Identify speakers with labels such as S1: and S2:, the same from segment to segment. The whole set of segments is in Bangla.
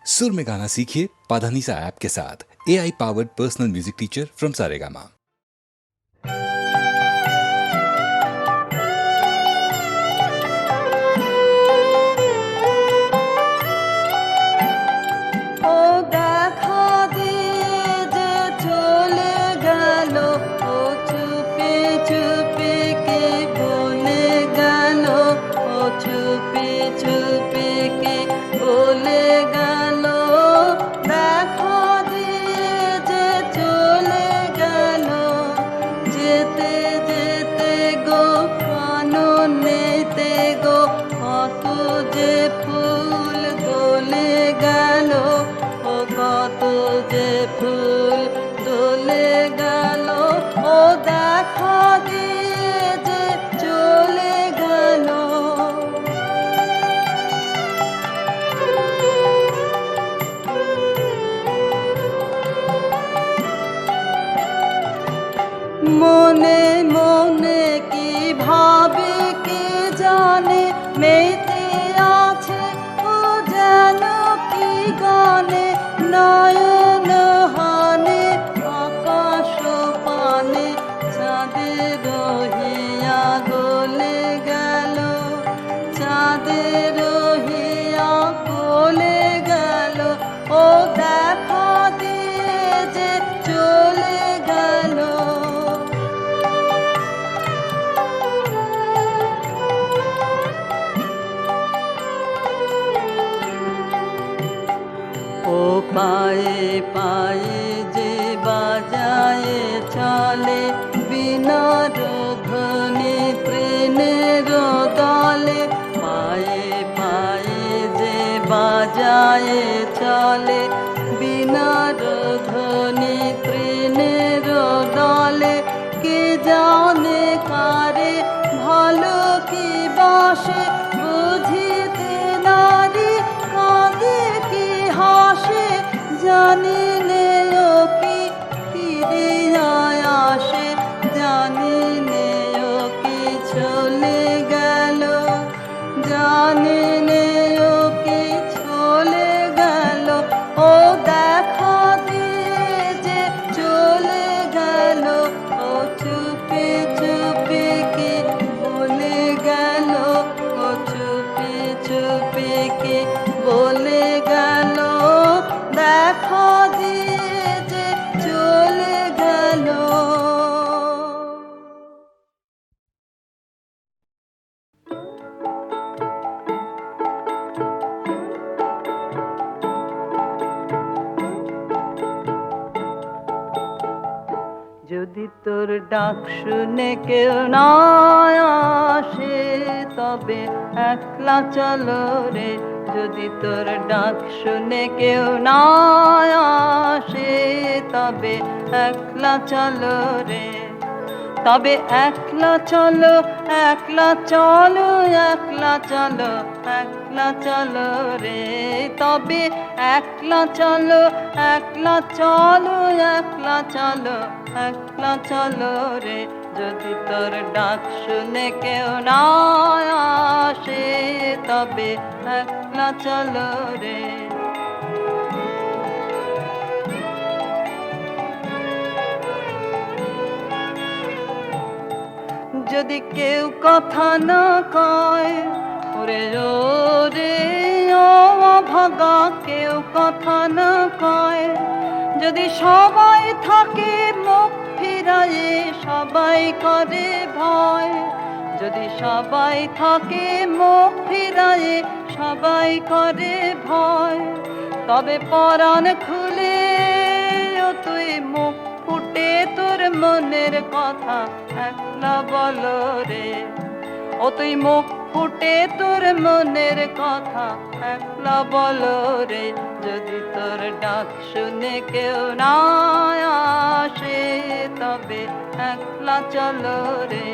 S1: सुर में गाना सीखिए पाधानीसा ऐप के साथ। AI powered personal music teacher from Saregama.
S2: মনে মনে কি ভাবে কে জানে, মেতে আছে ও যেন কি গানে, নয়ন হানে আকাশ পানে চাঁদের রহিয়া গলে গেল, চাঁদের রহিয়া গলে গেল, ও দেখা দিয়ে যে চলে গেল। ও পায়ে পায়ে যে বাজায় চলে, বিনার ধ্বনি তৃণের দলে, পায়ে পায়ে যে বাজায় চলে, বিনার ধ্বনি তৃণের দলে, কে জানে কারে ভালো কি বাসে, বুঝিতে নারী কাঁদে কি হাসে, জানি নে ও কি ফিরিয়া আসে, জানি নে ও কি চলে গেল, জানি নে ও কি চলে গেল, ও দেখা দিয়ে যে চলে গেল, ও চুপি চুপি কি বলে গেল, ও চুপি চুপি কি বলে গেল, দেখা দিয়ে যে চলে গেল। যদি তোর ডাক শুনে কেউ না আসে, তবে একলা চলো রে, যদি তোর ডাক শুনে কেউ না আসে, তবে একলা চলো রে, তবে একলা চলো, একলা চলো, একলা চলো, একলা চলো রে, তবে একলা চলো, একলা চলো, একলা চলো, একলা চলো রে, যদি তোর ডাক শুনে কেউ না আসে, তবে একলা চলো রে। যদি কেউ কথা না কয়, ওরে রে ও অভাগা, কেউ কথা না কয়, যদি সবাই থাকে মুখ ফিরায়ে, সবাই করে ভয়, যদি সবাই থাকে মুখ ফিরায়ে, সবাই করে ভয়, তবে পরাণ খুলে ও তুই মুখ ফুটে তোর মনের কথা একলা বলো রে, ও তুই মুখ ফুটে তোর মনের কথা একলা বলো রে, যদি তোর ডাক শুনে কেউ না আসে, তবে একলা চলো রে।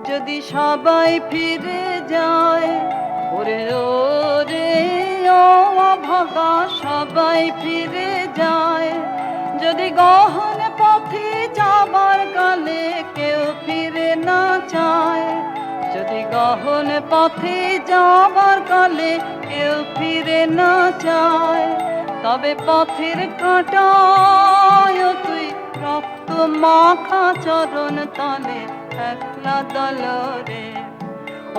S2: যদি সবাই ফিরে যায়, ওরে রে ও অভাগা, সবাই ফিরে যায়, যদি গহন পথে যাবার কালে কেউ ফিরে যখন পথে যাবার কালে কেউ ফিরে না চায়, তবে পথের কাঁটায় তুই রক্ত মাখা চরণ তলে একলা দলরে,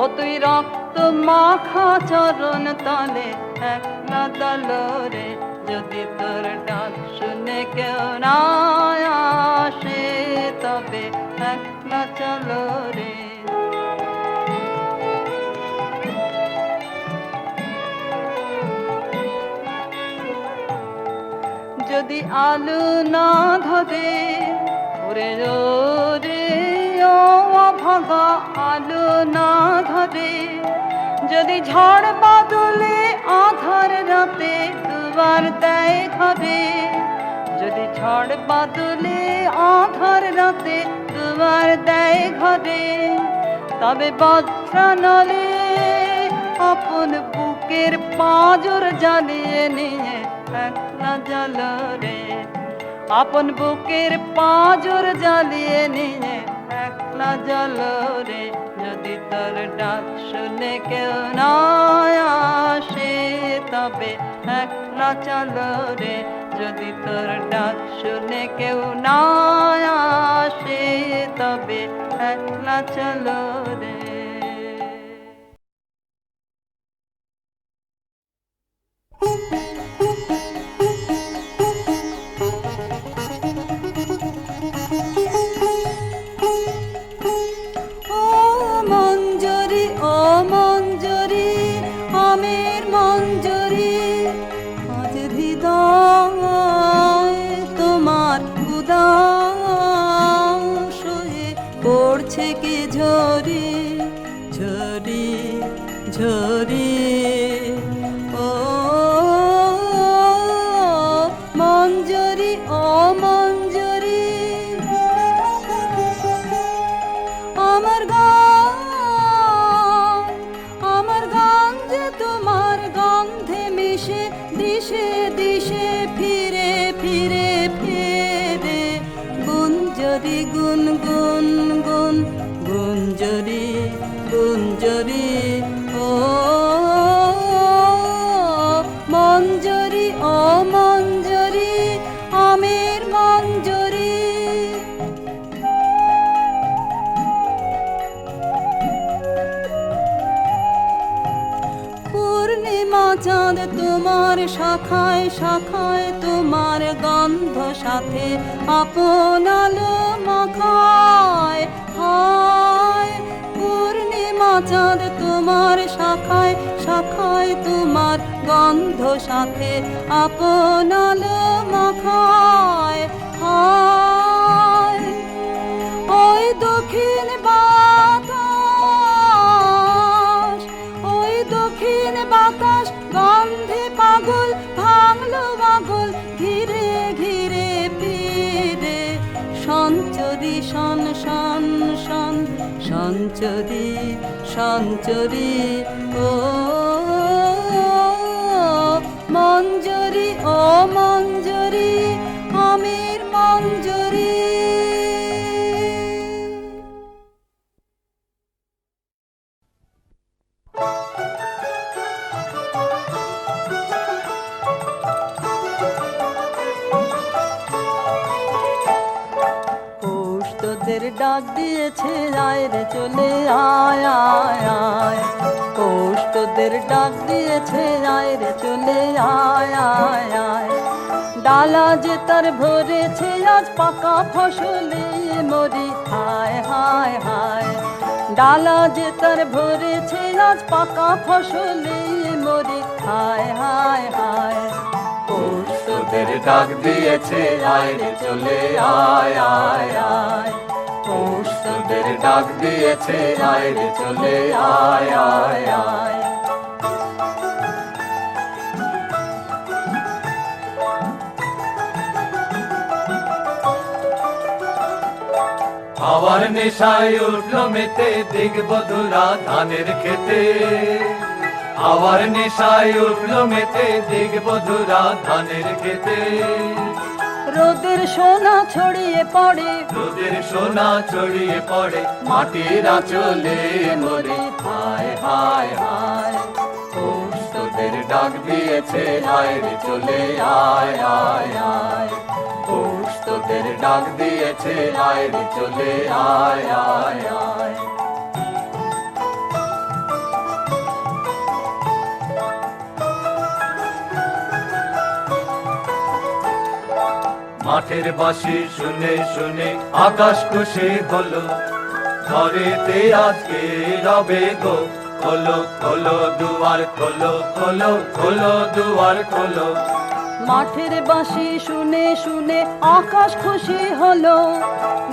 S2: ও তুই রক্ত মাখা চরণ তলে একলা দলরে। যদি তোর ডাক শুনে কেউ না আসে, তবে একলা চলো রে। যদি আলো না ধরে ওরে রে ও অভাগা, আলো না ধরে, যদি ঝড় বাদলে আধার রাতে দুবার দেয় ঘরে, যদি ঝড় বাদলে আধার রাতে দুবার দেয় ঘরে, তবে বজ্রানলে আপন বুকের পাঁজর জ্বালিয়ে নিয়ে একলা জ্বালো রে, আপন বুকের পাঁজর জ্বালিয়ে নিয়ে একলা জ্বালো রে। যদি তোর ডাক শুনে কেউ না আসে, তবে একলা চলো রে। যদি তোর ডাক শুনে কেউ না আসে, তবে একলা চলো রে। পড়ছে কি ঝরি ঝরি ঝরি, ও মঞ্জরি ও মঞ্জরি, আমার গান যে তোমার গন্ধে মিশে দিশে দিশে ফিরে ফিরে ফিরে, গুঞ্জরি গুন গুন গুন গুঞ্জরি গুঞ্জরি, ও মঞ্জরি ও মঞ্জরি, আমের মঞ্জরি। পূর্ণিমা চাঁদ তোমার শাখায় শাখায়, তোমার গন্ধ সাথে আপন আলো মাখায়। হায় পূর্ণিমা চাঁদ তোমার শাখায় শাখায়, তোমার গন্ধ সাথে আপন আলো মাখায়। হায় ওই দক্ষিণ বাতাস, ওই দক্ষিণ বাতাস গন্ধে পাগল ভাঙলো পাগল, ঘিরে ঘিরে ফিরে সঞ্চরি শন শন শন সঞ্চরি সঞ্চরি, ও মঞ্জরি ও মঞ্জরি, আমের মঞ্জরি। তোদের ডাক দিয়েছে আয় রে চলে আয় আয় আয়, পৌষ তোদের ডাক দিয়েছে আয় রে চলে আয় আয় আয়। ডালা যে তার ভরেছে আজ পাকা ফসলে মরি হায় হায় হায়, ডালা যে তার ভরেছে আজ পাকা ফসলে মরি হায় হায় হায়।
S3: পৌষ তোদের ডাক দিয়েছে আয় রে চলে আয় আয় আয়, পৌষ তোদের ডাক দিয়েছে আয় রে চলে আয় আয় আয়। হাওয়ার নেশায় উঠলো মেতে দিগবধুরা ধানের খেতে, হাওয়ার নেশায় উঠলো মেতে দিগবধুরা ধানের খেতে।
S2: রোদের সোনা ছড়িয়ে পড়ে,
S3: রোদের সোনা ছড়িয়ে পড়ে মাটির আঁচলে মোরে। হায় হায় হায় পৌষ তোদের ডাক দিয়েছে, আয় রে চলে আয় আয় আয়। পৌষ তোদের ডাক দিয়েছে, আয় রে চলে আয় আয় আয়। মাঠের বাঁশি শুনে শুনে আকাশ খুশি হলো, ঘরেতে আজকে রবে গো। খোলো খোলো দুয়ার খোলো, খোলো খোলো দুয়ার খোলো।
S2: মাঠের বাঁশি শুনে শুনে আকাশ খুশি হলো,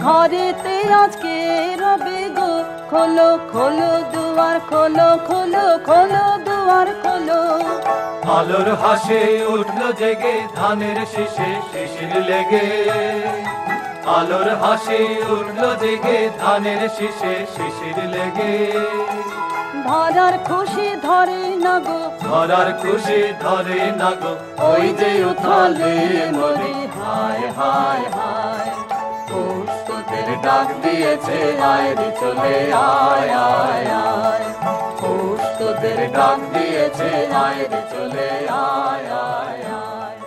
S2: ঘরেতে আজকে রবে গো। খোলো খোলো দুয়ার খোলো, খোলো খোলো দুয়ার খোলো।
S3: আলোর হাসে উঠলো জেগে ধানের শীষে শিশির লেগে। আলোর হাসি উঠলো জেগে ধানের শীষে শিশির লেগে।
S2: ধরার খুশি ধরে না গো,
S3: ধরার খুশি ধরে না গো, ওই যে উথালে মরি। হায় হায় হায় পৌষ তোদের ডাক দিয়েছে, আয় রে চলে আয় আয় আয়। পৌষ তোদের ডাক দিয়েছে, আয় রে চলে আয় আয় আয়।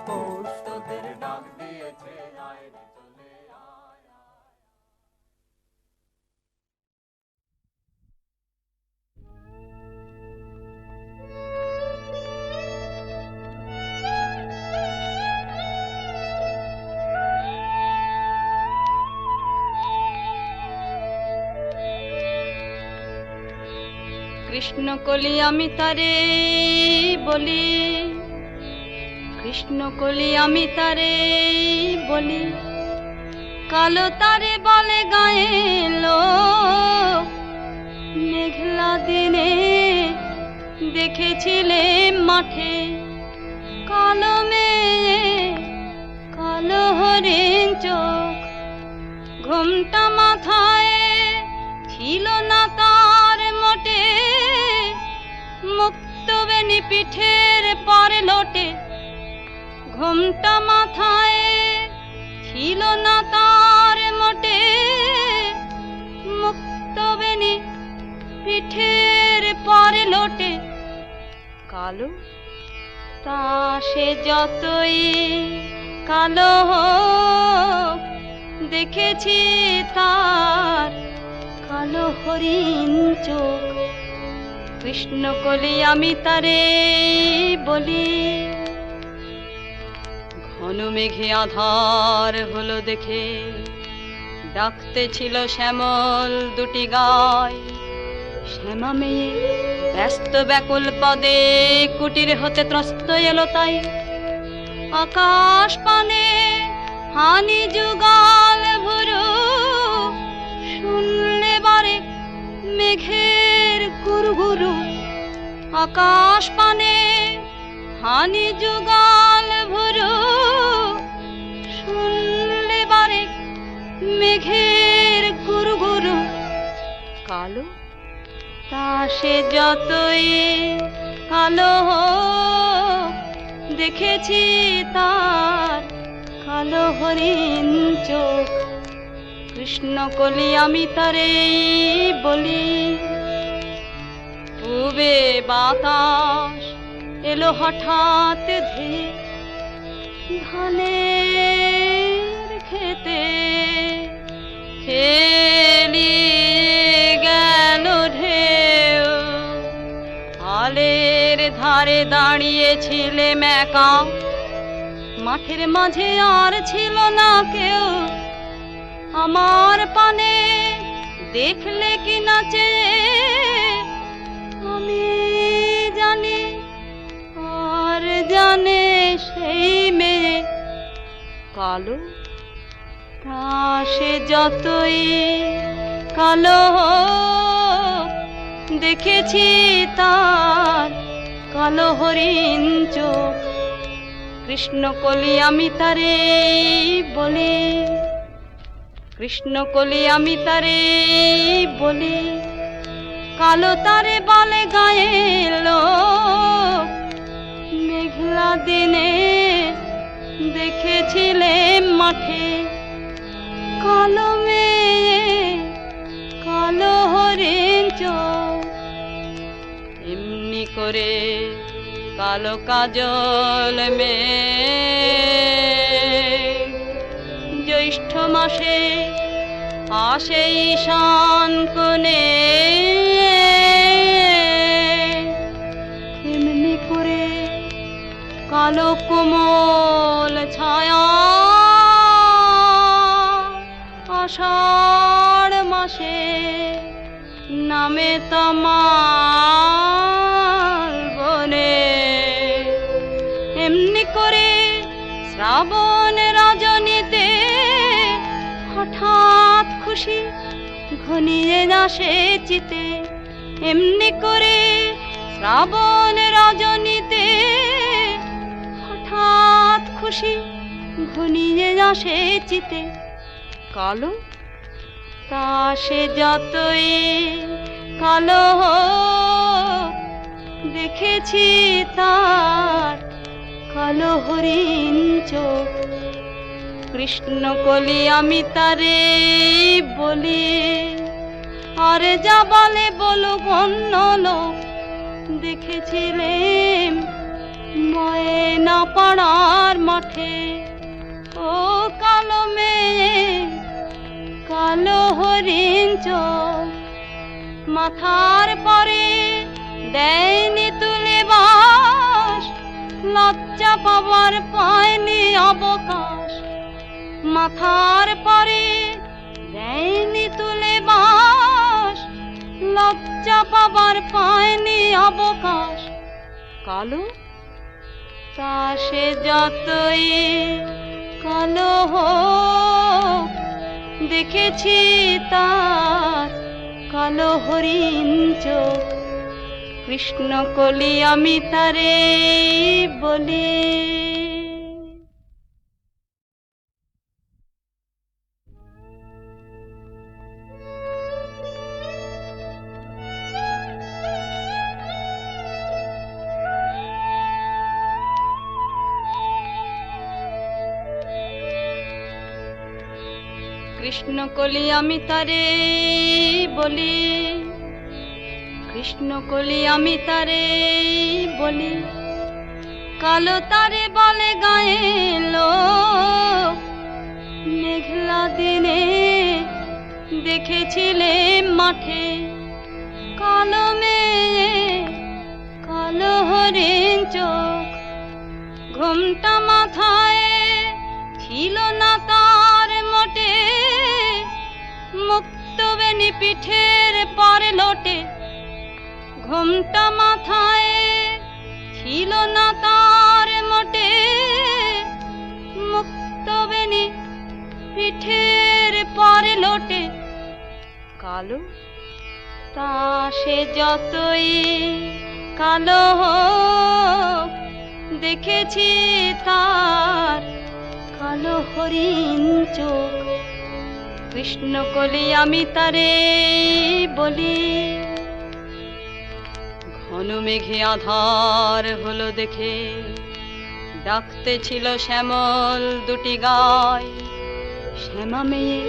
S3: পৌষ তোদের ডাক দিয়েছে, আয় রে চলে আয় আয়।
S4: কৃষ্ণ কলি আমি তারে বলি, কৃষ্ণ কলি আমি তারে বলি। কালো তারে বলে গায়ে লোক, মেঘলা দিনে দেখেছিলে মাঠে। কালো মেয়ে কালো হরিণ চোখ, ঘুমটা মাথায় ছিল না তার মোটে। মুক্ত বেনি পিঠের পরে লোটে, ঘুমটা মাথায় ছিল না তার মোটে। মুক্ত বেনি পিঠের পরে লোটে। কালো তা সে যতই কালো হোক, দেখেছি তার কালো হরিণ চোখ। কৃষ্ণ কলি আমি তারে বলি। ঘন মেঘে আধার হলো দেখে, ডাকতে ছিল শ্যামল দুটি গায়। শ্যামা মেয়ে ব্যস্ত ব্যাকুল পদে কুটির হতে ত্রস্ত এলো তাই। আকাশ পানে হানি যুগাল ভুরু, শুনলে বারে মেঘের গুরুগুরু। আকাশ পানে হানি যুগাল ভুরু, শুনলে বারে মেঘের গুরুগুরু। কালো তা সে যতই কালো হোক, দেখেছি তার কালো হরিণ চোখ। কৃষ্ণ কলি আমি তারে বলি। পূবে বাতাস এলো হঠাৎ ধেয়ে, ধানের খেতে খেলি গেল ঢেউ। আলের ধারে দাঁড়িয়েছিলে একা, মাঠের মাঝে আর ছিল না কেউ। আমার পানে দেখলে কি নাচে, আমি জানি আর জানে সেই মেয়ে। কালো তা সে যতই কালো হোক, দেখেছি তার কালো হরিণ চোখ। কৃষ্ণ কলি আমি তারে বলি। কৃষ্ণ কলি আমি তারে বলি। কালো তারে বলে গায়ে লোক, মেঘলা দিনে দেখেছিলেম মাঠে কালো মেয়ে কালো হরিণ চোখ, এমনি করে কালো কাজল মেয়ে জ্যৈষ্ঠ মাসে আসে ঈশান কোণে, এমনি করে কালো কোমল ছায়া আষাঢ় মাসে নামে তমাল বনে, এমনি করে শ্রাবণ রজনীতে হঠাৎ খুশি ঘনিয়ে আসে চিতে, এমনি করে শ্রাবণ রজনীতে হঠাৎ খুশি ঘনিয়ে আসে চিতে। কালো তা সে যতই কালো হোক, দেখেছি তার কালো হরিণ চোখ। কৃষ্ণ কলি আমি তারে বলি, আরে যা বলে বলো অন্য লোক, দেখেছিলেম ময়না পাড়ার মাঠে ও কালো মেয়ে কালো হরিণ চোখ। মাথার পরে দেয়নি তুলে বাস, লজ্জা পাবার পায়নি অবকাশ। মাথার পরে দেয়নি তুলে বাস, লজ্জা পাবার পায়নি অবকাশ। কালো তা সে যতই কালো হোক, দেখেছি তার কালো হরিণ চোখ। কৃষ্ণ কলি আমি তারে বলি। কৃষ্ণ কলি আমি তারে বলি, কৃষ্ণ কলি আমি তারে বলি, কালো তারে বলে গায়ে লোক। মেঘলা দিনে দেখেছিলেম মাঠে কালো মেয়ে কালো হরিণ চোখ। ঘোমটা মাথায় ছিল না তার মোটে, মুক্তবেণী পিঠের পরে লোটে। ঘোমটা মাথায় ছিল না তার মোটে, মুক্তবেণী পিঠের পরে লোটে। কালো তা সে যতই কালো হোক, দেখেছি তার কালো হরিণ চোখ। কৃষ্ণ কলি আমি তারে বলি। ঘন মেঘে আধার হলো দেখে ডাকতে ছিল শ্যামল দুটি গায়। শ্যামা মেয়ে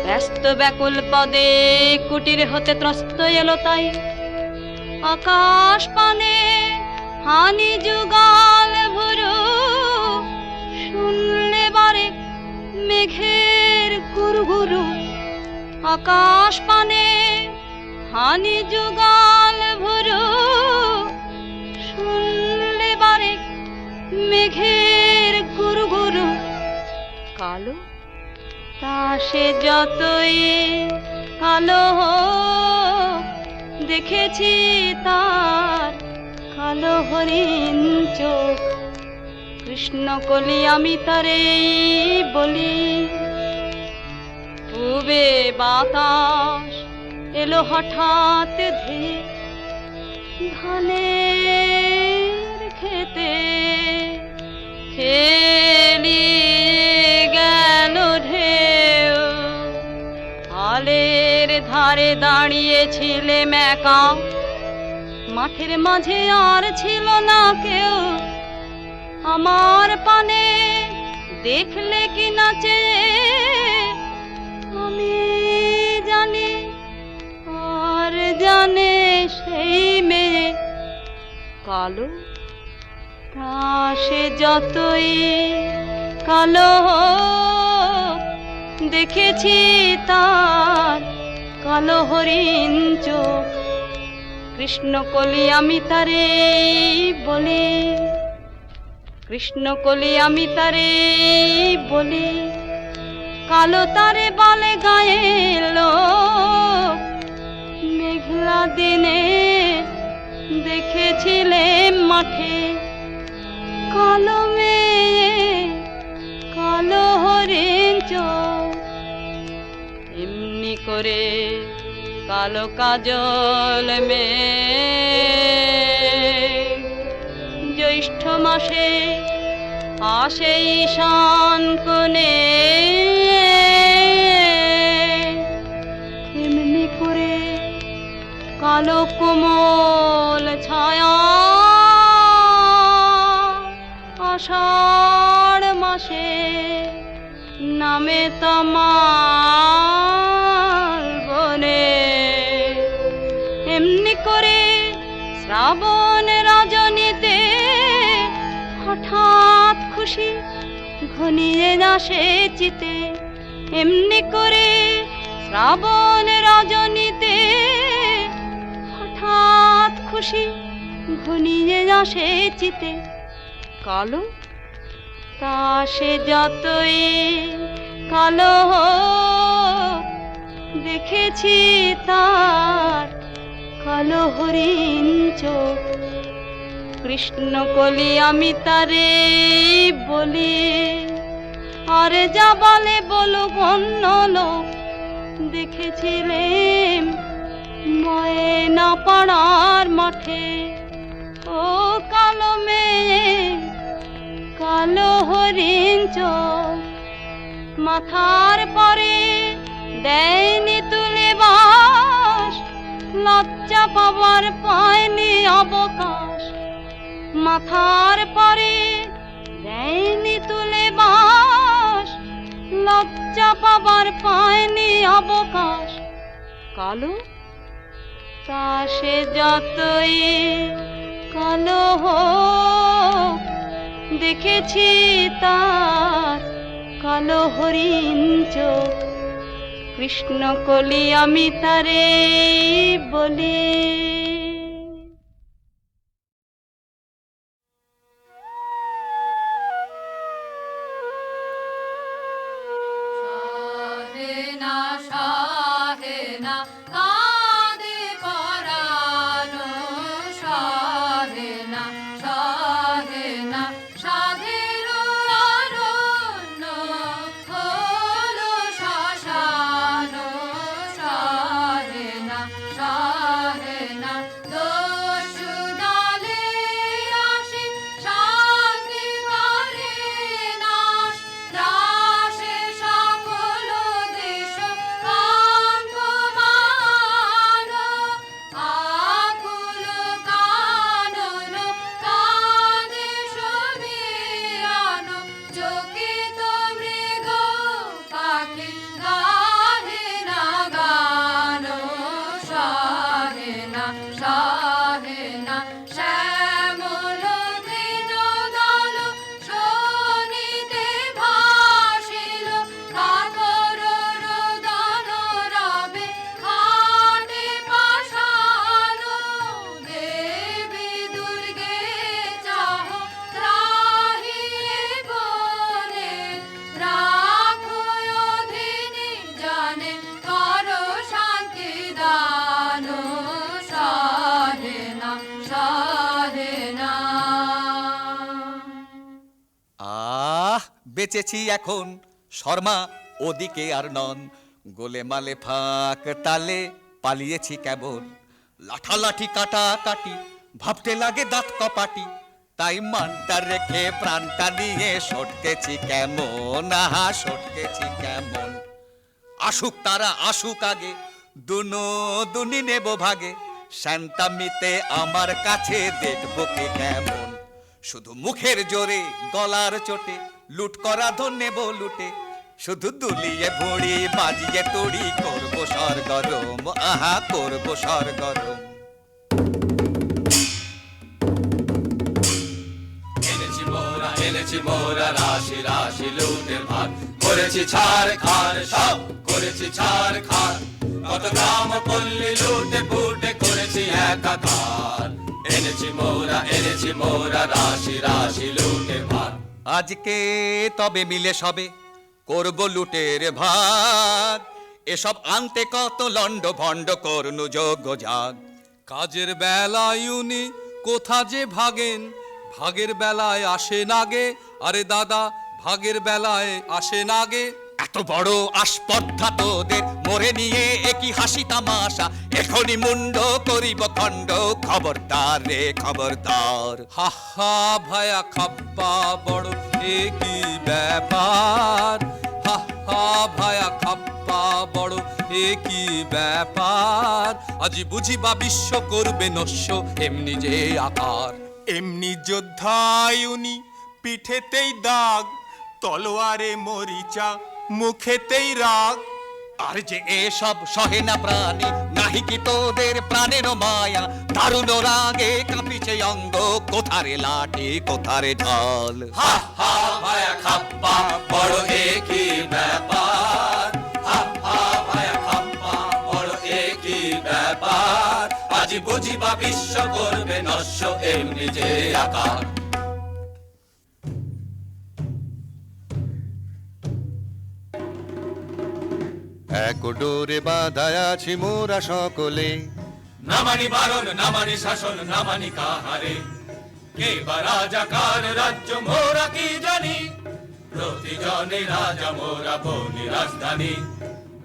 S4: ব্যস্ত ব্যাকুল পদে কুটির হতে ত্রস্ত এলো তাই। আকাশ পানে হানি যুগাল ভুরু, শুনলে বারে মেঘের গুরু গুরু। আকাশ পানে হানি যুগাল ভুরু, শুনলে বারে মেঘের গুরু গুরু। কালো তা সে যতই কালো হোক, দেখেছি তার কালো হরিণ চোখ। কৃষ্ণ কলি আমি তারে বলি। পূবে বাতাস এলো হঠাৎ ধেয়ে ধানের খেতে, খেলি গেল ঢেউ। আলের ধারে দাঁড়িয়েছিলেম একা, মাঠের মাঝে আর ছিল না কেউ। আমার পানে দেখলে কি নাচে আমি জানি, আর জানে সেই মেয়ে কালো, তা সে যতই কালো হোক, দেখেছি তার কালো হরিণ চোখ। কৃষ্ণকলি আমি তারে বলি, কৃষ্ণকলি আমি তারে বলি, কালো তারে বলে গায়ের লোক। মেঘলা দিনে দেখেছিলেন মাঠে কালো মেয়ে, কালো হরিণ চোখ। এমনি করে কালো কাজল মেয়ে জ্যৈষ্ঠ মাসে আসে ঈশান কোণে। এমনি করে কালো কোমল ছায়া আষাঢ় মাসে নামে তমাল বনে। এমনি করে শ্রাবণ রজনীতে হঠাৎ খুশি ঘনিয়ে আসে চিতে। এমনি করে শ্রাবণ রজনীতে হঠাৎ খুশি ঘনিয়ে আসে চিতে। কালো, তা সে যতই কালো হোক, দেখেছি তার কালো হরিণ চোখ। কৃষ্ণকলি আমি তারে বলি, আর যা বলে বলুক অন্য লোক। দেখেছিলেন ময়না পাড়ার মাঠে ও কালো মেয়ে, কালো হরিণ চোখ। মাথার পরে দেয়নি তুলে বাস, লজ্জা পাবার পায়নি অবকাশ। মাথার পরে দেয়নি তুলে বাস, লজ্জা পাবার পায়নি অবকাশ। কালো, তা সে যতই কালো হোক, দেখেছি তার কালো হরিণ চোখ। কৃষ্ণকলি আমি তারে বলি।
S5: শাহেনা শাহেনা কাঁদে পরানো, শাহেনা শাহেনা সাধের অরণ্য হলো শ্মশানো। শাহেনা শাহেনা দস্যু দলে আসে শান্তি করে নাশ। রাশে সকল দেশ কম্পমান, আকুল কানন কাঁদে সমীরণ। চকিত মৃগ পাখি গাহে না গান। শাহেনা শাহেনা শ্যামল তৃণ দল শোনিতে ভাসিল। কাতর রোদন রবে হাটে পাষাণ। দেবী দুর্গে চাহ ত্রাহিয়ে বনে, রাখো অধীনে জানে করো শান্তি দান। শাহেনা শাহেনা।
S3: বেঁচেছি এখন শর্মা ওদিকে আর নন। গোলে মালে ফাঁক তালে পালিয়েছি কেমন। লাঠালাঠি কাটা কাটি ভাবতে লাগে দাঁত কপাটি। তাই মানটা রেখে প্রাণটা নিয়ে সটকেছি কেমন, আহা সটকেছি কেমন। আসুক তারা আসুক আগে, দুনো দুনি নেব ভাগে। শান্তামিতে আমার কাছে দেখবো কে কেমন। শুধু মুখের জোরে গলার চোটে
S6: লুট করা ধন নেব লুটে শুধু দুলিয়ে ভুড়ি বাজিয়ে তুড়ি করবো সরগরম আহা করবো সরগরম এনেছি মোরা রাশি রাশি লুটের ভাগ করেছি ছাড় খার সব করেছি ছাড় খার কত গ্রাম পল্লী লুটে ফুটে করেছি একাকার এনেছি মোরা রাশি রাশি লুটের ভাগ আজকে তবে মিলে সবে করব লুটের ভাগ এসব আনতে কত লন্ড ভন্ড করনু যোগ্য জাগ
S7: কাজের বেলায় উনি কোথা যে ভাগেন ভাগের বেলায় আসে নাগে আরে দাদা ভাগের বেলায় আসে নাগে
S6: এত বড় আসপদ্ধা তোদের মরে নিয়ে একই হাসি তামাশা এখনই মুন্ড করিব খণ্ড খবরদার রে খবরদার
S7: হা হা ভায়া খাপ্পা বড় এ কি ব্যাপার হা হা ভায়া খাপ্পা বড় এ কি ব্যাপার আজি বুঝিবা বিশ্ব করবে নস্য এমনি যে আকার
S8: এমনি যোদ্ধায় উনি পিঠেতেই দাগ তলোয়ারে মরিচা মুখেতেই রাগ
S6: আর যে এসব সহে না প্রাণী নাহি কি তোদের প্রাণের মায়া দারুণ রাগে কাঁপিছে অঙ্গ কোথারে লাঠি কোথারে ঢাল হা হা ভায়া খাপ্পা বড় একই ব্যাপার হা হা ভায়া খাপ্পা বড় একই ব্যাপার আজি বুঝিবা বিশ্ব করবে নস্য এমনি যে আকার
S3: এক ডোরে বাঁধায় আছি মোরা সকলে
S6: না মানি বারণ না মানি শাসন না মানি কাহারে কে বা রাজা কার রাজ্য মোরা কি জানি প্রতিজনে রাজা মোরা বনি রাজধানী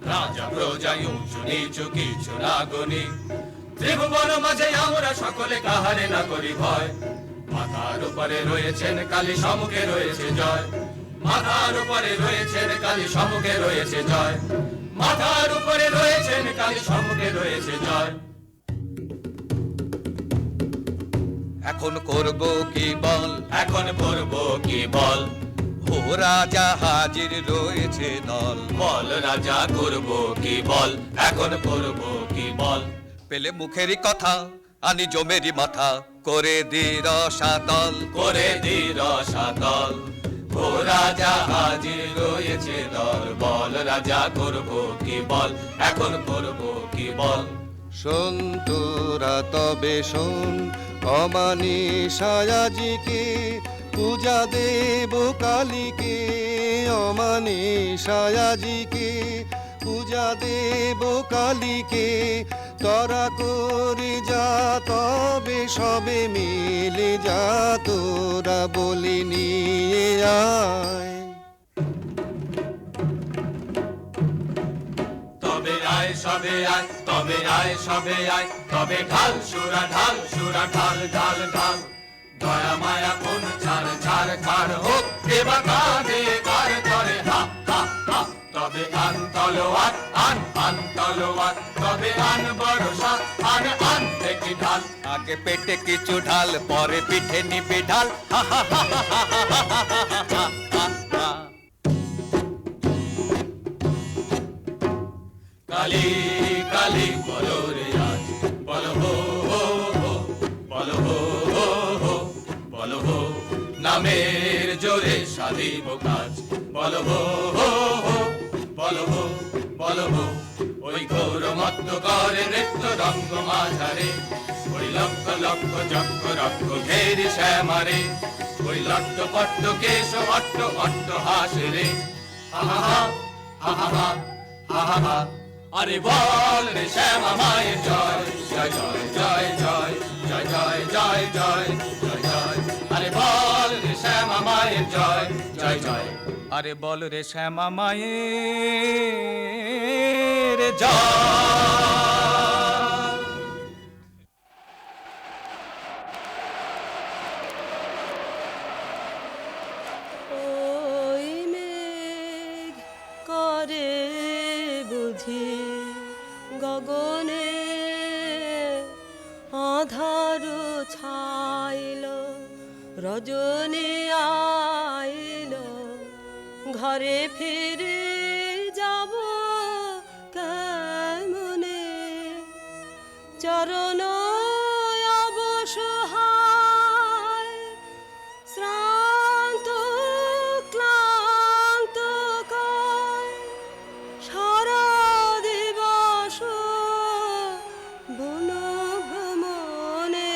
S6: রাজা প্রজায় উঁচু নিচু কিছু না গনি ত্রিভুবন মাঝে আমরা সকলে কাহারে না করি ভয় মাথার উপরে রয়েছেন কালী সম্মুখে রয়েছে জয় মাথার উপরে রয়েছেন কালী সম্মুখে রয়েছে জয় মাথার উপরে রয়েছেন কালী সম্মুখে রয়েছে জয় এখন করব কি বল এখন করব কি বল ও রাজা হাজির রয়েছে দল বল রাজা করব কি বল এখন করব কি বল পেলে মুখেরই কথা আনি জমেরি মাথা করে দি রসাতল করে দি রসাতল ও রাজা হাজির রয়েছে দল বল রাজা করব কি বল এখন করব কি বল
S3: শোন তোরা তবে শোন অমানিসায় আজিকে পূজা দেব কালীকে অমানিসায় আজিকে পূজা দেব কালীকে তরা করে যা তবে সবে মিলে যা তোরা বলি নিয়ে আয়
S6: তবে আয় সবে আয় তবে আয় সবে আয় তবে ঢাল সুরা ঢাল ঢাল ঢাল দয়া মায়া কোন ছাড় ছাড় ছাড় হোক দেবা কাঁধে কার করে হা হা হা তবে আন তলোয়ার আন তলোয়ার তবে আন বড়সা আন থেকে ঢাল আগে পেটে কিছু ঢাল পরে পিঠে নিবি ঢাল হা হা হা হা হা হা হা হা কালী কালী বলো রে আজ বলো হো হো হো বলো হো হো হো বলো হো নামের জোরে সাধিব কাজ বলো হো হো হো বলো হো বলো হো ওই ঘোর মত্ত করে নৃত্য রঙ্গ মাঝারে ওই লক্ষ লক্ষ চক্র রক্ষ ঘেরি শ্যামারে ওই লট্ট পট্ট কেশ অট্ট অট্ট হাসে রে হা হা হা হা হা হা হা হা আরে বল রে শ্যামা মায়ের জয় জয় জয় জয় জয় জয় জয় জয় জয় জয় আরে বল রে শ্যামা মায়ের জয় জয় জয় আরে বল রে শ্যামা মায়ের জয়
S2: ওই মেঘ করে বুঝি গগনে আধার ছাইল রজনী আইল
S4: ঘরে ফিরে যাব কেমনে, চরণ অবসহায় শ্রান্ত ক্লান্ত কায়, সারা দিবস বন ভ্রমণে,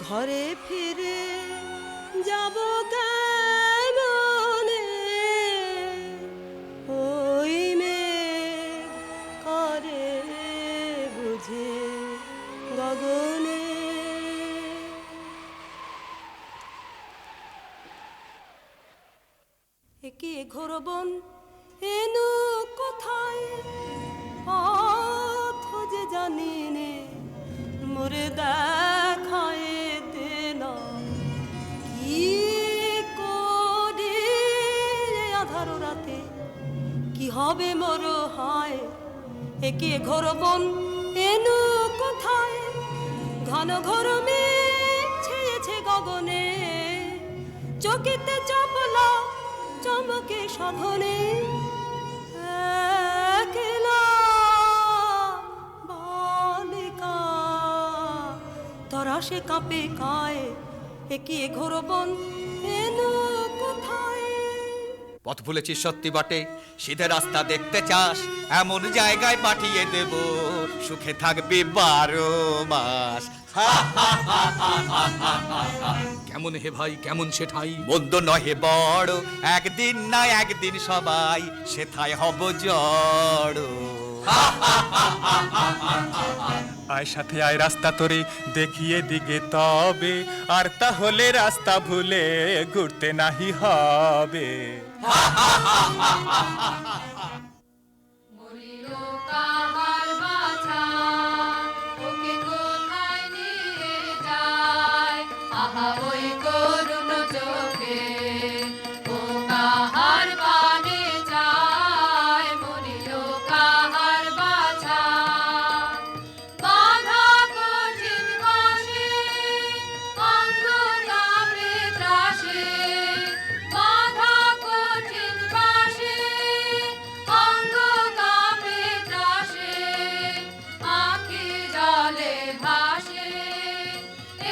S4: ঘরে ফিরে যাব কেমনে, ওই মেঘ করে বুঝে গগনে। একে ঘোর বন এনু কোথায়, পথ যে জানি নে, মোরে দেখায় দেনা কি করে আধার রাতে, কি হবে মোর হায়। একে ঘোর বন এনু কোথায়, ঘন ঘোর মেঘ ছেয়েছে গগনে, চকিতে চপলা চমকে সাধনে, একলা বালিকা তরা সে কাঁপে কায়। একে ঘোর বন এনু কোথায়।
S3: পথ ভুলেছিস সত্যি বটে, সিধে রাস্তা দেখতে চাস, এমন জায়গায় পাঠিয়ে দেব, সুখে থাকবি 12 মাস।
S7: কেমন হে ভাই কেমন সেঠাই,
S3: মন্দ নহে বড়, একদিন না একদিন সবাই সেথায় হব জড়।
S8: আয় সাথে আয় রাস্তা তোরে দেখিয়ে দিগে তবে, আর তাহলে রাস্তা ভুলে ঘুরতে নাহি হবে।
S5: মরিল কাহার বাছা, ওকে কোথায় নিয়ে যায়, আহা ওই করুণ চোখে, ও কাহার বানে যায়। মরিল কাহার বাছা, বাধা কঠিন বাসে, অঙ্গ কাঁপে ত্রাসে, বাধা কঠিন বাসে, অঙ্গ কাঁপে ত্রাসে, আঁখি জলে ভাসে,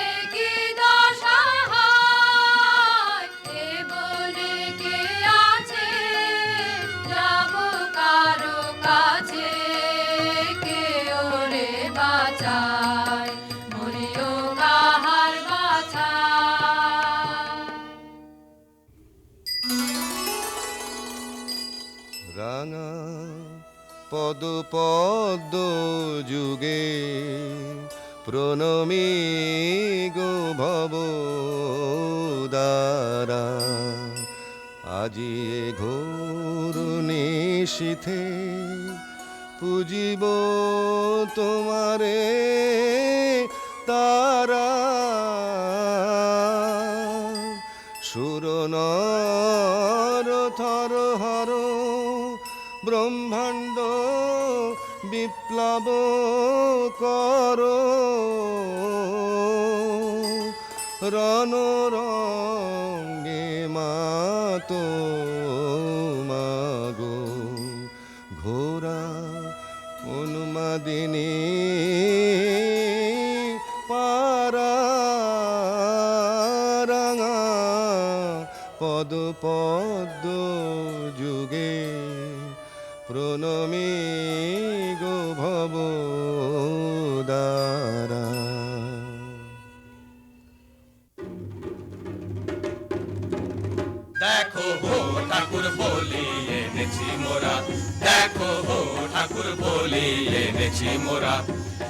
S5: একই দশা হয়। এ বনে কে আছে, যাব কারো কাছে, কে ওরে বাঁচায়। মরিও কাহার বাছা।
S9: রাঙা পদ পদ্ম যুগে প্রণমী গো ভব দ্বারা, আজি এ ঘোর নিশীথে পুজিব তোমারে তারা। সুর নর থর হর ব্রহ্মাণ্ড বিপ্লব কর, রণ রঙ্গে মাতো মাগো, ঘোরা উন্মাদিনী পারা। রাঙা পদ পদ্ম যুগে প্রণমী গো ভব দ্বারা।
S6: দেখো হো ঠাকুর বলি এনেছি মোরা, দেখো হো ঠাকুর বলি এনেছি মোরা,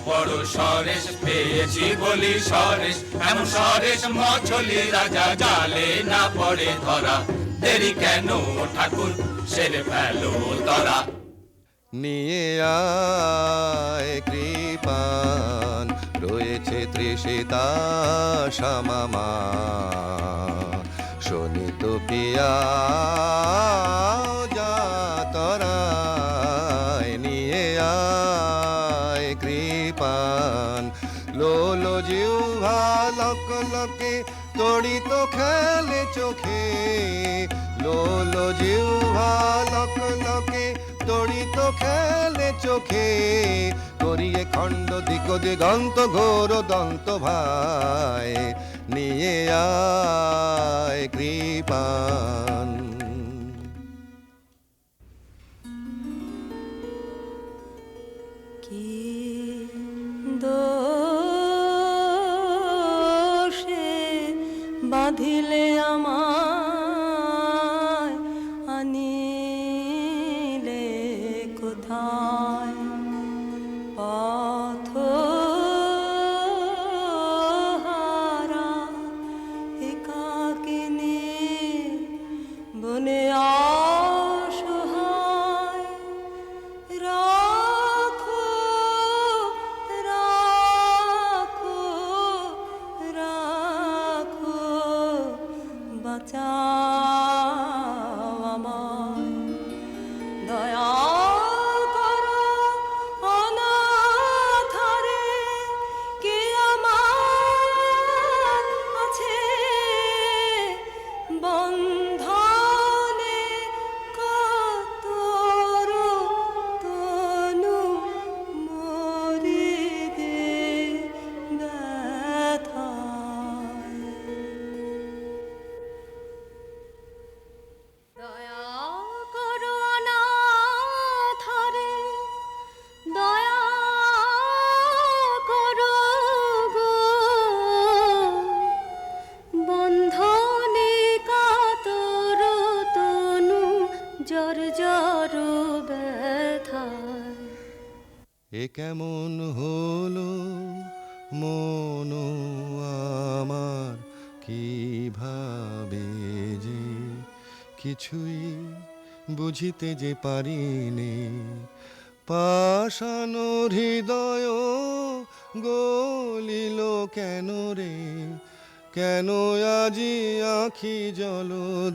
S6: বড় সরেশ পেয়েছি বলি সরেশ, এমন সরেশ মছলি রাজা জালে না পড়ে ধরা, দেরি কেন ঠাকুর সেরে ফেলো তরা।
S9: নিয়ে আয় কৃপান, রয়েছে তৃষিতা শ্যামামা, শোনিত পিয়া যাতরায়। নিয়ে আয় কৃপান, লোলো জিহ্বা লক লকে তড়িত খেলে চোখে, লোলো জিহ্বা লকে তড়িত খেলে চোখে, করিয়ে খণ্ড দিক দিগন্ত ঘোর দন্ত ভাই, নিয়ে আয় কৃপান।
S4: কি দোষে বাঁধিলে আমায়, আনিলে কোথায়, পথহারা একাকিনী বনে অসহায়, রাখো রাখো রাখো, বাঁচাও আমায়, দয়া করো অনাথরে, কে আমার আছে বন্ধনে, কাতর তনু মরিদে ব্যথায়। দয়া করো অনাথরে, দয়া করো গো, বন্ধনে কাতর তনু জর জর ব্যথায়।
S9: এ কেমন হলো মন আমার, কিভাবে যে কিছুই বুঝিতে যে পারিনে, পাষাণ হৃদয় গলিল কেন রে, কেন আজি আখি জল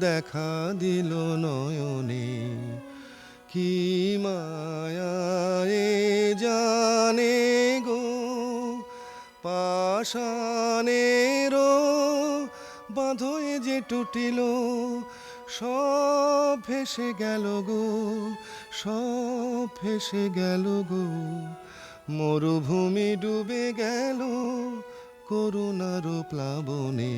S9: দেখা দিল নয়নে, কি মায়ায়ে জানে গো, পাষাণের বাঁধয়ে যে টুটিল, সব ভেসে গেল গো, সব ভেসে গেল গো, মরুভূমি ডুবে গেল করুণার প্লাবনে।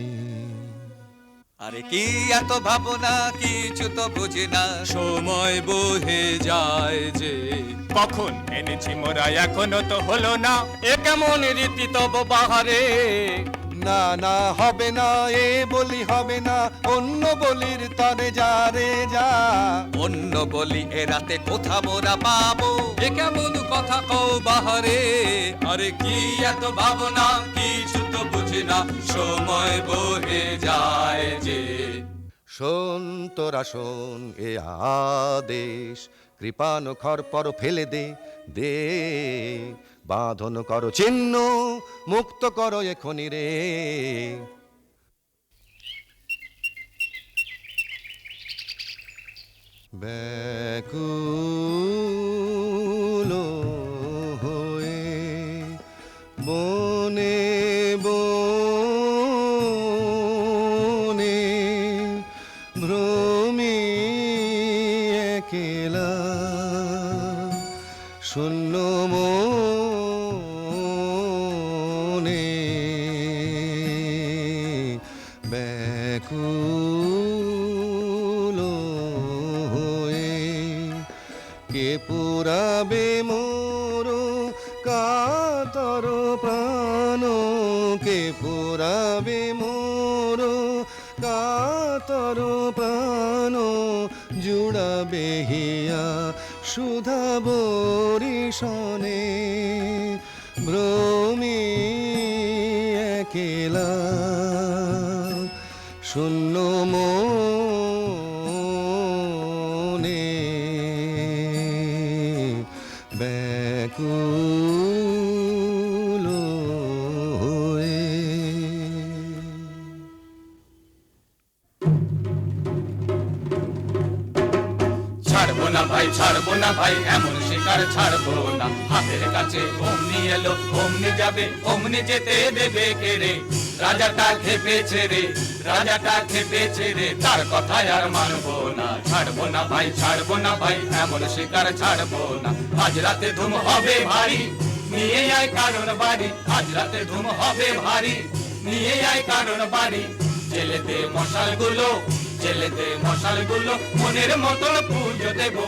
S7: আরে কি এত ভাবনা, কিছু তো বুঝি না, সময় বহে যায় যে,
S8: কখন এনেছি মোরা এখনো তো হলো না, এ কেমন রীতি তব বাহারে।
S9: না না হবে না, এ বলি হবে না, অন্য বলির তরে যা রে যা।
S7: অন্য বলি এ রাতে কোথা মোরা পাবো, এ কেমন কথা কও বাহারে। আরে কি এত ভাবনা, কিছু তো বুঝি না, সময় বহে যায় যে।
S9: শোন তোরা শোন এ আদেশ, কৃপান খর পর ফেলে দে দে, বাঁধন করো চিহ্ন, মুক্ত করো এখনি রে। ব্যাকুল হয়ে বনে বনে ভ্রমি একেলা, শূন্য মনে ব্যাকুল হয়ে, কে পুরাবে মোর কাতর প্রাণ, কে পুরাবে মোর কাতর প্রাণ, জুড়াবে হিয়া সুধা বরিশনে, ভ্রমি একেলা, শূন্য মনে ব্যাকুল হয়ে।
S6: ছাড়বো না ভাই, ছাড়বো না ভাই, এমন শিকার ছাড়বো না, হাতের কাছে অমনি এলো অমনি যাবে, অমনি যেতে দেবে কে রে। রাজাটা খেপেছে রে, রাজাটা খেপেছে রে, তার কথায় আর মানবো না, ছাড়বো না ভাই, ছাড়বো না ভাই, এমন শিকার ছাড়বো না। আজ রাতে ধুম হবে ভারী, নিয়ে আয় কারণ বাড়ি, আজ রাতে ধুম হবে ভারী, নিয়ে আয় কারণ বাড়ি। জেলে দে মশালগুলো, জেলে দে মশালগুলো, মনের মতন পুজো দেবো,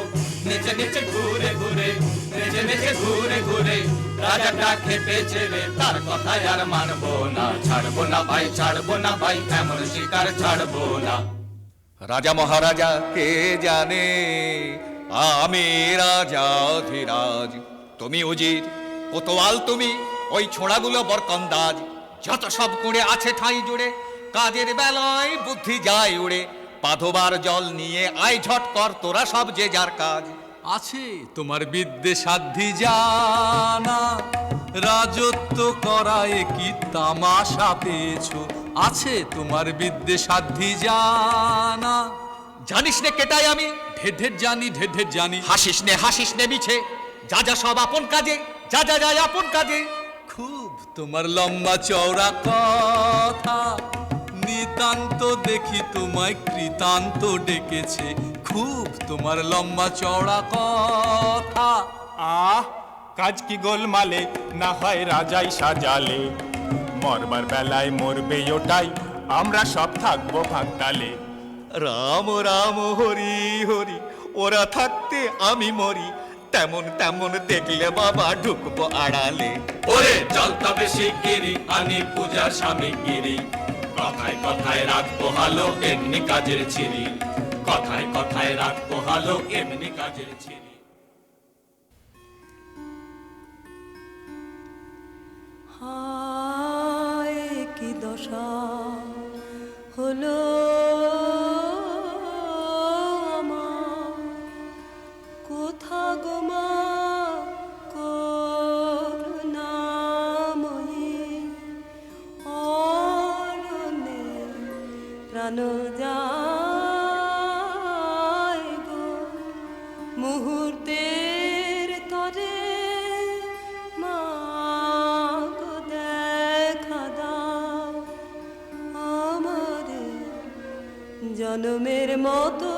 S6: নেচে নেচে ঘুরে ঘুরে, নেচে নেচে ঘুরে ঘুরে। রাজাটা খেপেছে রে, তার কথায় আর মানবো না, ছাড়বো না ভাই, ছাড়বো না ভাই, এমন শিকার ছাড়বো না।
S7: রাজা মহারাজা কে জানে, আমি রাজা ধীরাজ, তুমি উজির কোতোয়াল, তুমি ওই ছোড়াগুলো বরকন্দাজ। যত সব কুঁড়ে আছে ঠাঁই জুড়ে, কাজের বেলায় বুদ্ধি যায় উড়ে। পাধবার জল নিয়ে আয় ঝট কর তোরা সব যে যার কাজ। আছে তোমার বিদ্যে সাধ্যি জানা, রাজত্ব করায় কি তামাশা পেয়েছো? আছে তোমার বিদ্যে সাধ্যি জানা। জানিস নে কেটাই আমি, ঢের ঢের জানি, ঢের ঢের জানি। হাসিস নে মিছে, যা যা সব আপন কাজে, যা যা যায় আপন কাজে। খুব তোমার লম্বা চওড়া কথা, নিতান্ত দেখি তোমায় কৃতান্ত ডেকেছে। খুব তোমার লম্বা চওড়া কথা।
S8: কাজ কি গোলমালে, না হয় রাজাই সাজালে, মরবার বেলায় মরবে ওটাই, আমরা সব থাকবো ভাগতালে।
S7: রাম রাম হরি হরি, ওরা থাকতে আমি মরি, তেমন তেমন দেখলে বাবা ঢুকবো আড়ালে।
S6: ওরে চল তবে শিগগিরি, আনি পূজার সামগ্রী, কথায় কথায় রাখবো হালো এমনি কাজের ছিরি, কথায় কথায় রাখবো হালো এমনি কাজের ছিরি।
S2: হায় কি দশা হলো আমার, কোথা গো মা করুণাময়ী, অরণ্যে প্রাণ যায় গো, মুহূর্তের তরে মা গো দেখা দাও আমারে জনমের মতো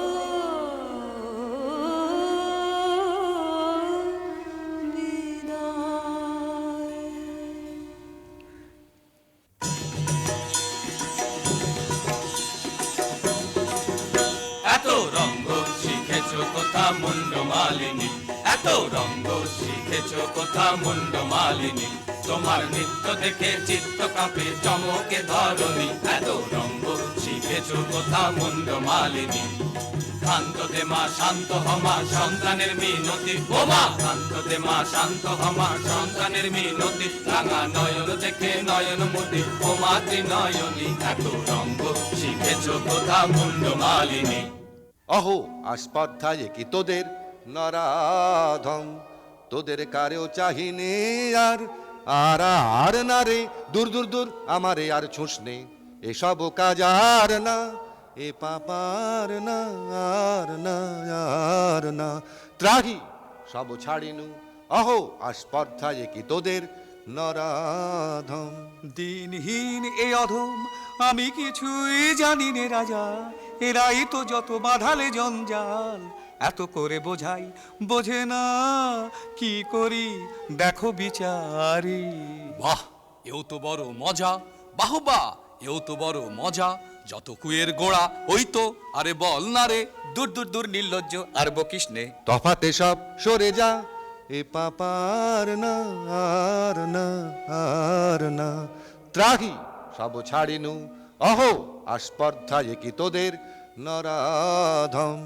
S6: এত রঙ্গ শিখেছো কোথা মুন্ড মালিনী, এত রঙ্গ শিখেছো কোথা মুন্ড মালিনী, তোমার নৃত্য দেখে চিত্ত কাঁপে চমকে ধরণী। এত রঙ্গ শিখেছো কোথা মুন্ড মালিনী, শান্ত দে মা, শান্ত হমা, সন্তানের মিনতি। ও মা শান্ত দে মা, শান্ত হমা, সন্তানের মিনতি। রাঙা নয়ন দেখে নয়ন মতি, ও মা ত্রিনয়নী। এত রঙ্গ শিখেছো কোথা মুন্ড মালিনী।
S9: অহো আস্পর্ধায় কি তোদের নরাধম, তোদের কারেও চাহিনে আর, আর আর না রে, দূর দূর দূর আমারে আর ছুঁসনে, এসব কাজ আর না, এ পাপার না, আর না, আর না। ত্রাহি সব ছাড়িনু, অহো আস্পর্ধায় কি তোদের নরাধম।
S7: দিনহীন এ অধম, আমি কিছুই জানি নে রাজা, এরাই তো যত বাঁধালে জঞ্জাল। এত করে বোঝাই বোঝে না, কি করি দেখো বিচারি। বাহ, এও তো বড় মজা, বাহবা এও তো বড় মজা। যত কুয়ের গোড়া ওই তো, আরে বল না রে, দূর দূর দূর নির্লজ্জ আর বকিস নে।
S9: তফাতে সব সরে যা, এ পাপার না, আর না, আর না। ত্রাহি সব ছাড়িনু, অহো আস্পর্ধায় কি তোদের নরাধম।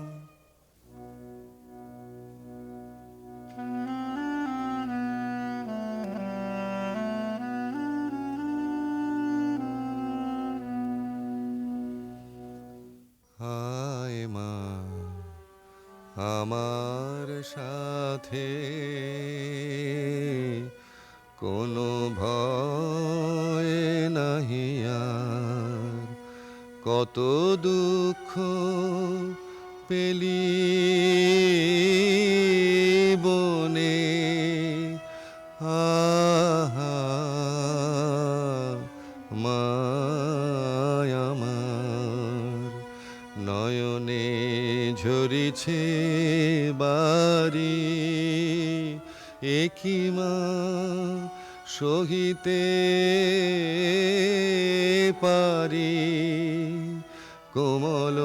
S9: হায় মা আমার সাথে কোনো ভয় নাহি আর, কত দুঃখ পেলি বনে, আহা মা হয়েছে বাড়ি, একই মা সহিতে পারি, কোমল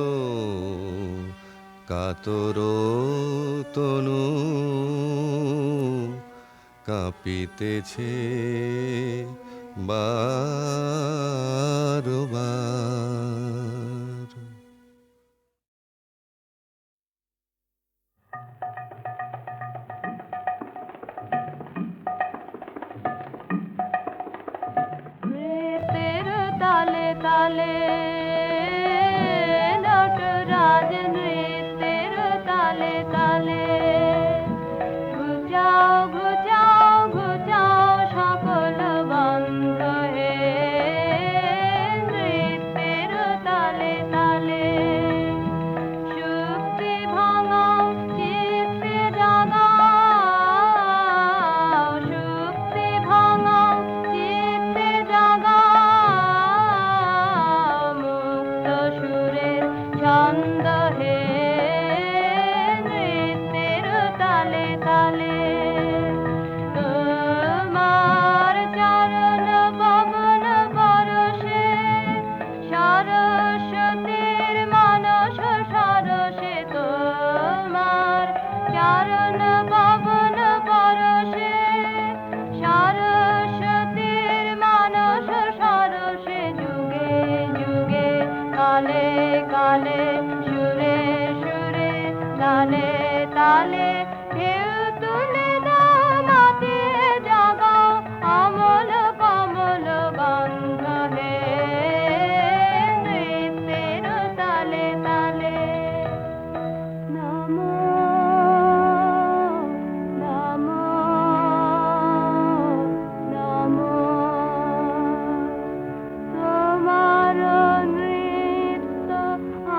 S9: কাতর তনু কাঁপিতেছে বারবার।
S4: নৃত্যের তালে তালে নটরাজ নৃত্যের তালে তালে ঘুচাও ঘুচাও ঘুচাও সকল বন্ধ হে নৃত্যের তালে তালে শুক্তি ভাঙাও চিত্তে জাগাও শুক্তি ভাঙাও চিত্তে জাগাও মুক্ত সুরের ছন্দ হে নৃত্যের তালে তালে তোমার চরণ পবন পরশে সরস্বতীর মানস সরসে তোমার চরণ পবন পরশে সরস্বতীর মানস সরসে যুগে যুগে কালে কালে সুরে সুরে তালে তালে ঢেউ তুলে দাও মাতিয়ে জাগাও অমল কমল গন্ধ হে নৃত্যের তালে তালে নমো নমো নমো তোমার নৃত্য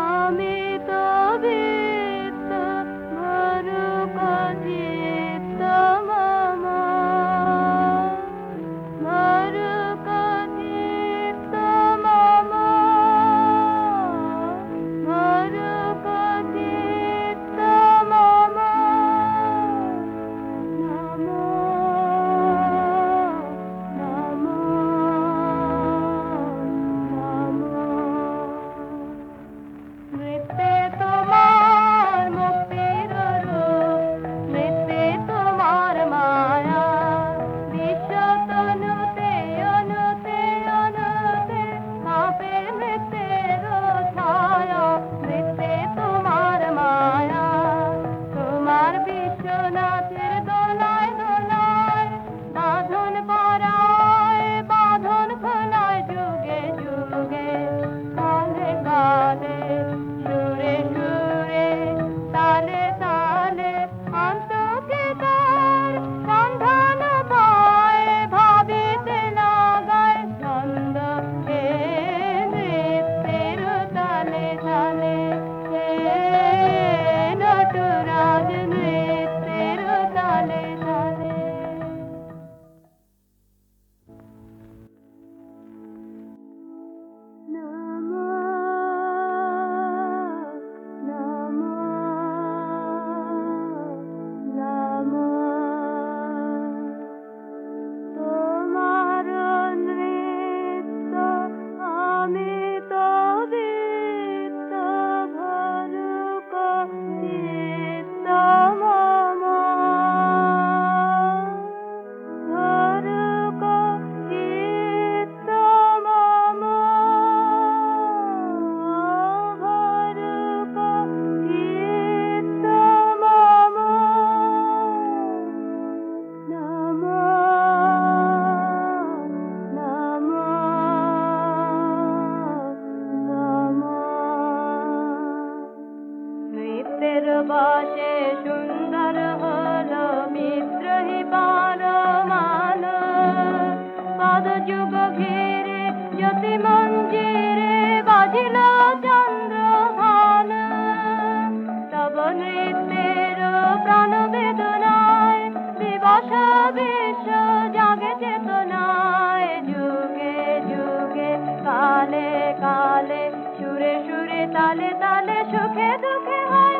S4: আমি তো বৃত্ত ভরুক চিত্ত মম ভরুক চিত্ত মম ভরুক চিত্ত মম নমো নমো নমো নৃত্যে তোমার মুক্তির রূপ নৃত্যে তোমার মায়া বিশ্ব তনুতে অনুতে অনুতে কাঁপে নৃত্যের ছায়া নৃত্যে তোমার মায়া তোমার বিশ্বনাথের দোলায় দোলায় বাঁধন পরায় বাঁধন খোলায় যুগে যুগে কালে কালে সুরে সুরে তালে তালে অন্তকে তার সন্ধান পায় ভাবিতে লাগায় ছন্দ হে নৃত্যের তালে তালে হে নটরাজ নৃত্যের তালে তালে নমো নমো নমো তোমার নৃত্য আমি তো বৃত্ত ভরুক চিত্ত মম ভরুক চিত্ত মম ভরুক চিত্ত মম নমো নমো নমো নৃত্যের বসে সুন্দর হলো বিদ্রোহী পরমান পদ যুগ ঘিরে জ্যোতি মঞ্জিরে বাজিল চন্দ্রভান তব নৃত্যের প্রাণ বেদনায় দিবস বিশ্ব জাগে চেতনায় যুগে যুগে কালে কালে সুরে সুরে তালে তালে সুখে দুঃখে হয়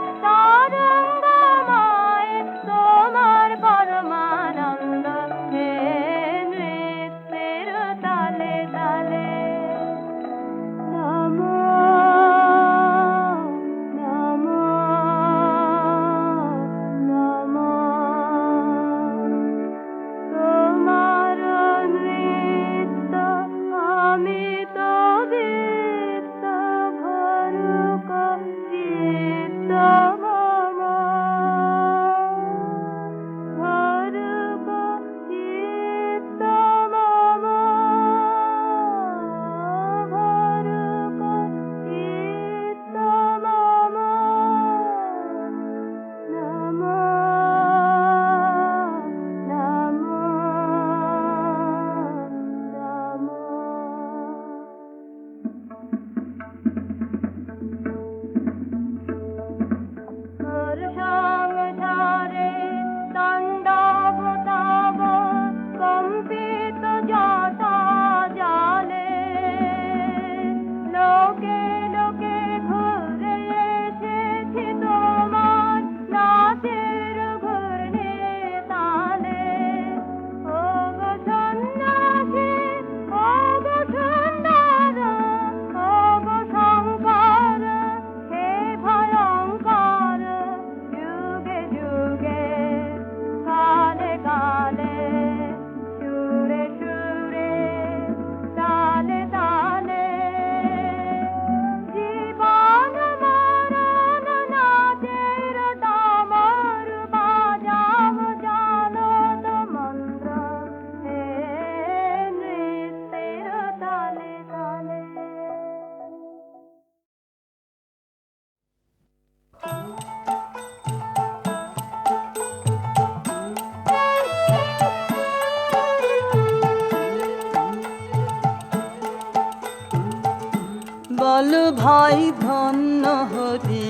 S2: বল ভাই ধন্য হরি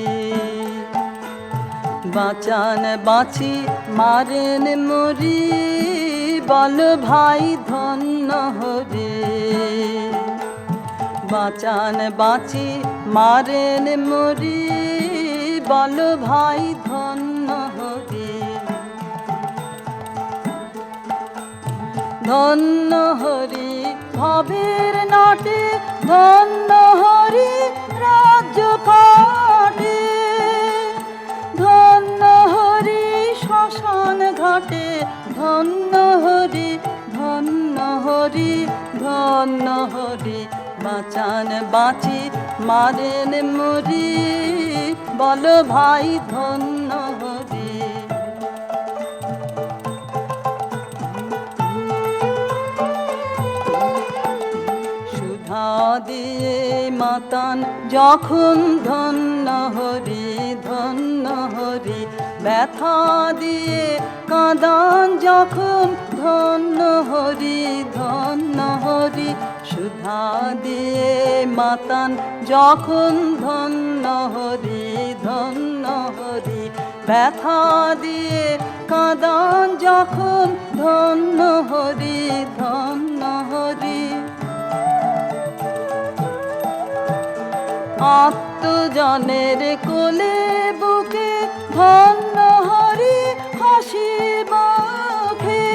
S2: বাঁচান বাঁচি মারেন মরি বল ভাই ধন্য হরি বাঁচান বাঁচি মারেন মরি বল ভাই ধন্য হরি ধন্য হরি ভবের নাটে ধন্য হরি রাজ্য কাটে ধন্য হরি শ্মশান ঘাটে ধন্য হরি ধন্য হরি ধন্য হরি বাঁচান বাঁচি মারেন মরি বল ভাই ধন্য হরি সুধা দিয়ে মাতান যখন ধন্য হরি ধন্য হরি ব্যথা দিয়ে কাঁদান যখন ধন্য হরি ধন্য হরি সুধা দিয়ে মাতান যখন ধন্য হরি ধন্য হরি ব্যথা দিয়ে কাঁদান যখন ধন্য হরি ধন্য হরি আত্মজনের কোলে বুকে ধন্য হরি হাসি মুখে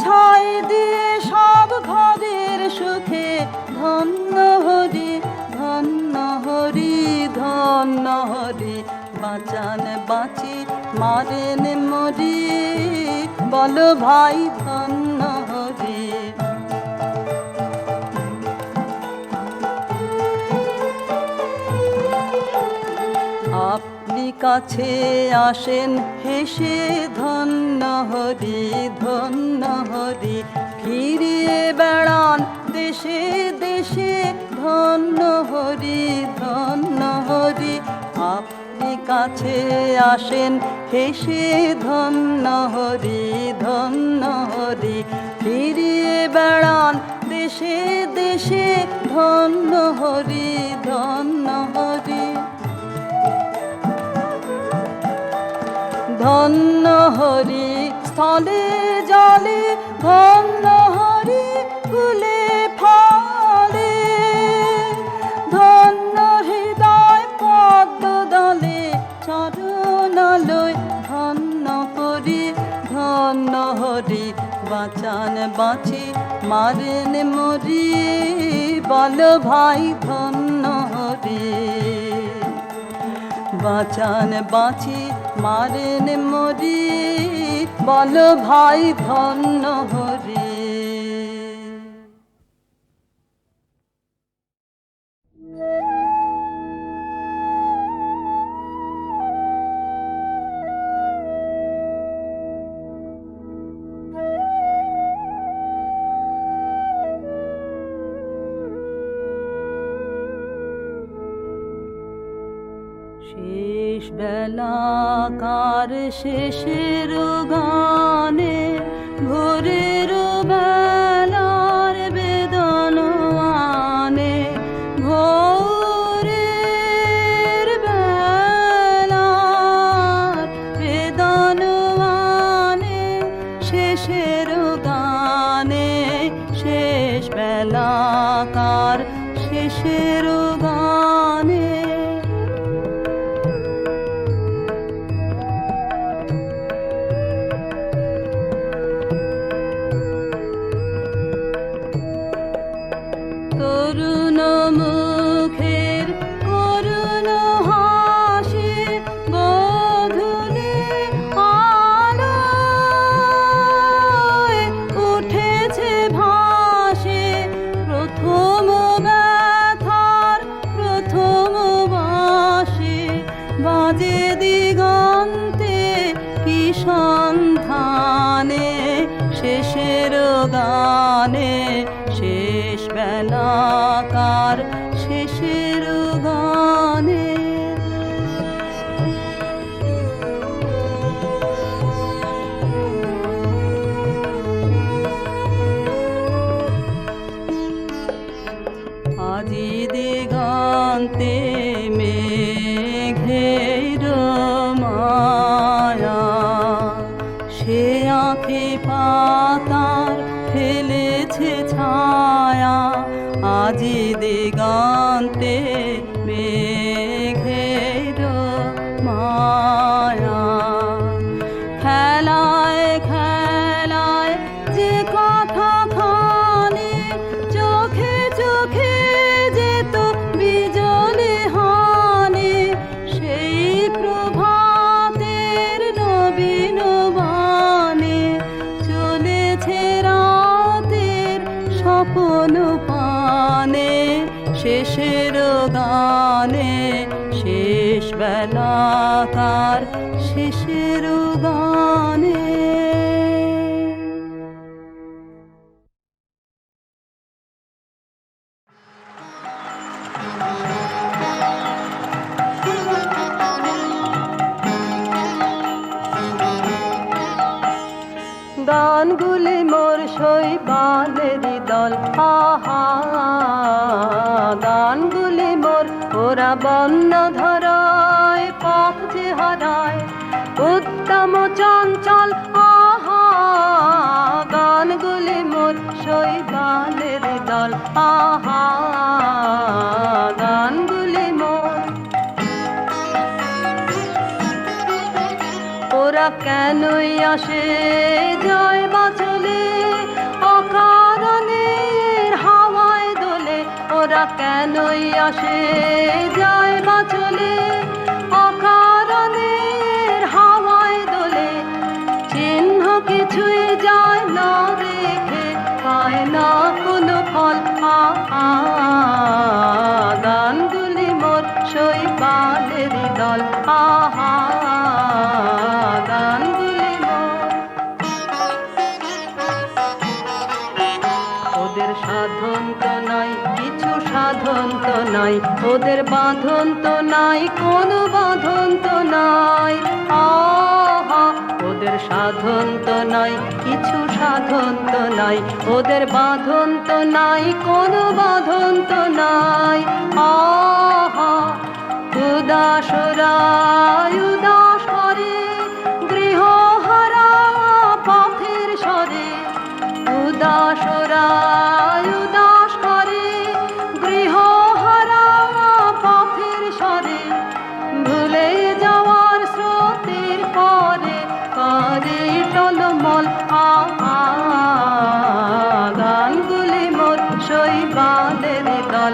S2: ছাই দিয়ে সব ঘরের সুখে ধন্য হরি ধন্য হরি ধন্য হরি বাঁচান বাঁচি মারেন মরি বল ভাই ধন্য হরি আপনি কাছে আসেন হেসে ধন্য হরি ধন্য হরি ফিরিয়ে বেড়ান দেশে দেশে ধন্য হরি ধন্য হরি আপনি কাছে আসেন হেসে ধন্য হরি ধন্য হরি ফিরিয়ে বেড়ান দেশে দেশে ধন্য হরি ধন্য হরি ধন্য হরি স্থলে জলে ধন্য হরি ফুলে ফলে ধন্য হৃদয় পদ্ম দলে চরণালয় ধন্য করি ধন্য হরি বাঁচান বাঁচি মারেন মরি বল ভাই ধন্য হরি বাঁচান বাঁচি মারেন মরি বল ভাই ধন্য হরি শেষ বেলাকার শেষের গানে ভোরের বেলার বেদন আনে ভোরের বেলার বেদন আনে শেষের গানে শেষ বেলাকার শেষের গানে তরুণ মুখের করুণ হাসি গোধূলি আলোয় উঠেছে ভাসে প্রথম ব্যথার প্রথম বাঁশি বাজে দিগন্তে কি সন্ধানে শেষের গানে শেষ বেলাকার শেষের গানে আজি দিগ দিগন্তে মেঘের মায়া খেলায় খেলায় যে কথা খানি চোখে চোখে যেত বিজলি হানি সেই প্রভাতের নবীন বাণী চলেছে রাতের স্বপ্ন পানে শেষের গানে শেষ বেলাকার শেষের গানে গানগুলি মোর শৈবালেরই দল আহা গানগুলি মোর ওরা বন্য ধরায় পথ যে হারায় উত্তম চঞ্চল আহা গানগুলি মোর শৈবালেরই দল আহা গানগুলি মোর ওরা কেনই আসে যায় বা চলে অকারণের হাওয়ায় দোলে ওরা কেনই আসে যায় বা চলে অকারণের হাওয়ায় দোলে চিহ্ন কিছুই যায় না রেখে পায় না কোনো ফল গানগুলি মোর শৈবালেরই দল আহা গানগুলি মোর ওদের সাধন তো নাই কিছু সাধন তো নাই ওদের বাঁধন তো নাই কোনো বাঁধন তো নাই আহা ওদের সাধন তো নাই কিছু সাধন তো নাই ওদের বাঁধন তো নাই কোনো বাঁধন তো নাই আহা উদাসরা উদাস করে গৃহহারা পথের স্বরে উদাসরা উদাস করে গৃহহারা পথের স্বরে ভুলে যাওয়ার স্রোতের পরে করে টলমল গানগুলি মোর শৈবালের দল